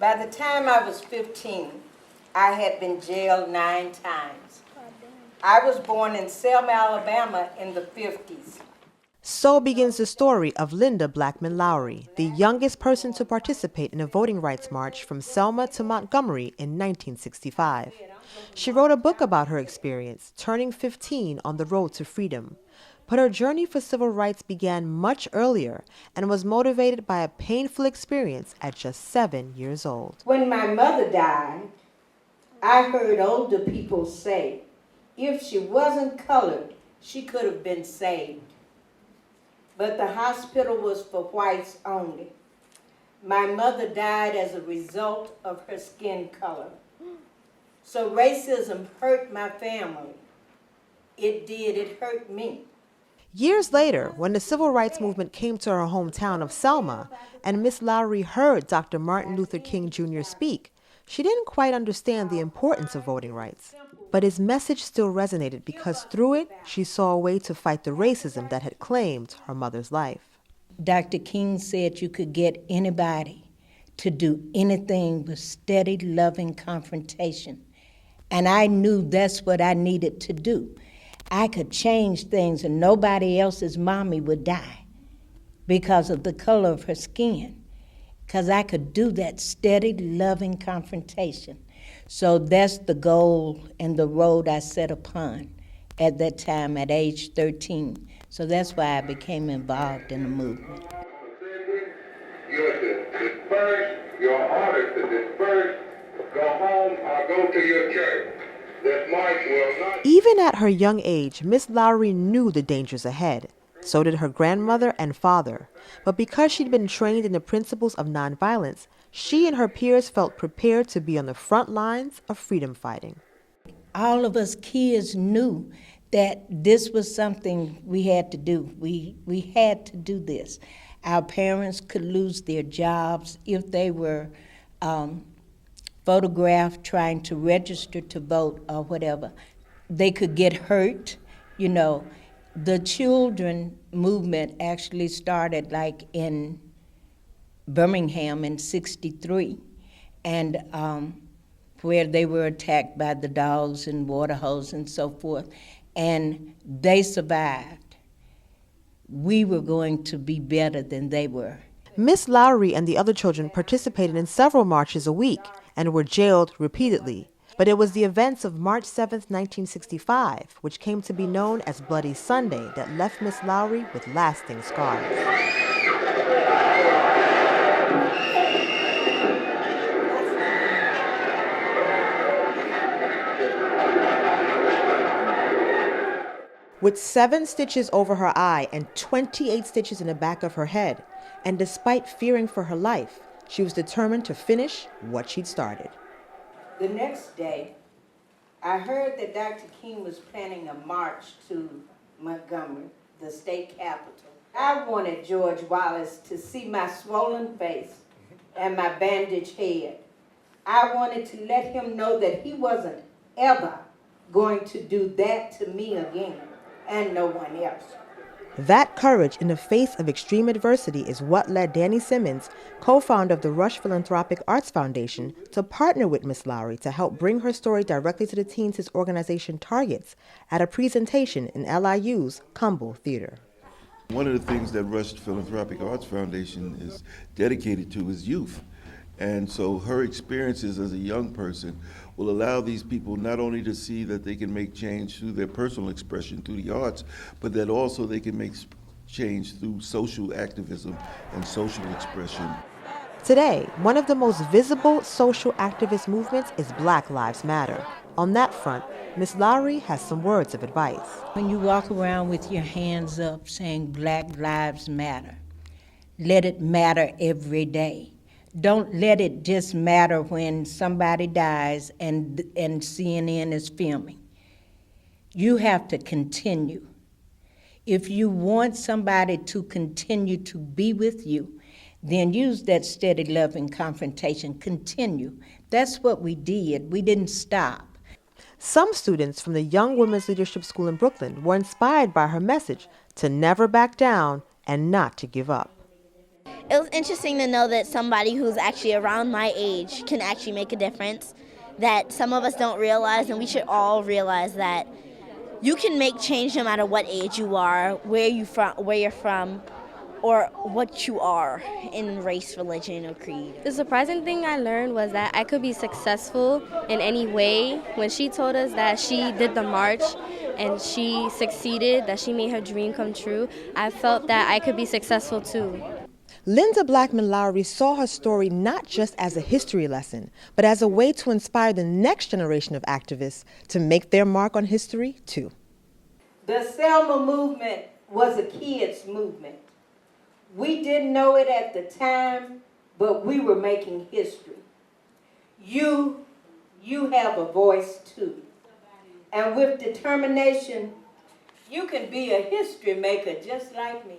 By the time I was 15, I had been jailed 9 times. I was born in Selma, Alabama in the 50s. So begins the story of Lynda Blackmon Lowery, the youngest person to participate in a voting rights march from Selma to Montgomery in 1965. She wrote a book about her experience, turning 15 on the road to freedom. But her journey for civil rights began much earlier and was motivated by a painful experience at just 7 years old. When my mother died, I heard older people say, if she wasn't colored, she could have been saved. But the hospital was for whites only. My mother died as a result of her skin color. So racism hurt my family. It hurt me. Years later, when the civil rights movement came to her hometown of Selma and Miss Lowery heard Dr. Martin Luther King Jr. speak, she didn't quite understand the importance of voting rights. But his message still resonated because through it, she saw a way to fight the racism that had claimed her mother's life. Dr. King said you could get anybody to do anything with steady, loving confrontation. And I knew that's what I needed to do. I could change things and nobody else's mommy would die because of the color of her skin. Because I could do that steady, loving confrontation. So that's the goal and the road I set upon at that time at age 13. So that's why I became involved in the movement. You're to disperse, your orders to disperse, go home or go to your church. This march will not... Even at her young age, Miss Lowery knew the dangers ahead. So did her grandmother and father. But because she'd been trained in the principles of nonviolence, she and her peers felt prepared to be on the front lines of freedom fighting. All of us kids knew that this was something we had to do. We had to do this. Our parents could lose their jobs if they were photographed trying to register to vote or whatever. They could get hurt, you know. The children movement actually started like in Birmingham in '63, and where they were attacked by the dogs and water hose and so forth, and they survived. We were going to be better than they were. Miss Lowery and the other children participated in several marches a week and were jailed repeatedly. But it was the events of March 7, 1965, which came to be known as Bloody Sunday, that left Miss Lowery with lasting scars. With 7 stitches over her eye and 28 stitches in the back of her head, and despite fearing for her life, she was determined to finish what she'd started. The next day, I heard that Dr. King was planning a march to Montgomery, the state capital. I wanted George Wallace to see my swollen face and my bandaged head. I wanted to let him know that he wasn't ever going to do that to me again, and no one else. That courage in the face of extreme adversity is what led Danny Simmons, co-founder of the Rush Philanthropic Arts Foundation, to partner with Miss Lowery to help bring her story directly to the teens his organization targets at a presentation in LIU's Cumble Theater. One of the things that Rush Philanthropic Arts Foundation is dedicated to is youth. And so her experiences as a young person will allow these people not only to see that they can make change through their personal expression through the arts, but that also they can make change through social activism and social expression. Today, one of the most visible social activist movements is Black Lives Matter. On that front, Miss Lowery has some words of advice. When you walk around with your hands up saying Black Lives Matter, let it matter every day. Don't let it just matter when somebody dies and CNN is filming. You have to continue. If you want somebody to continue to be with you, then use that steady love and confrontation. Continue. That's what we did. We didn't stop. Some students from the Young Women's Leadership School in Brooklyn were inspired by her message to never back down and not to give up. It was interesting to know that somebody who's actually around my age can actually make a difference, that some of us don't realize, and we should all realize that you can make change no matter what age you are, where you're from, or what you are in race, religion, or creed. The surprising thing I learned was that I could be successful in any way. When she told us that she did the march and she succeeded, that she made her dream come true, I felt that I could be successful too. Lynda Blackmon Lowery saw her story not just as a history lesson, but as a way to inspire the next generation of activists to make their mark on history too. The Selma movement was a kids' movement. We didn't know it at the time, but we were making history. You have a voice too. And with determination, you can be a history maker just like me.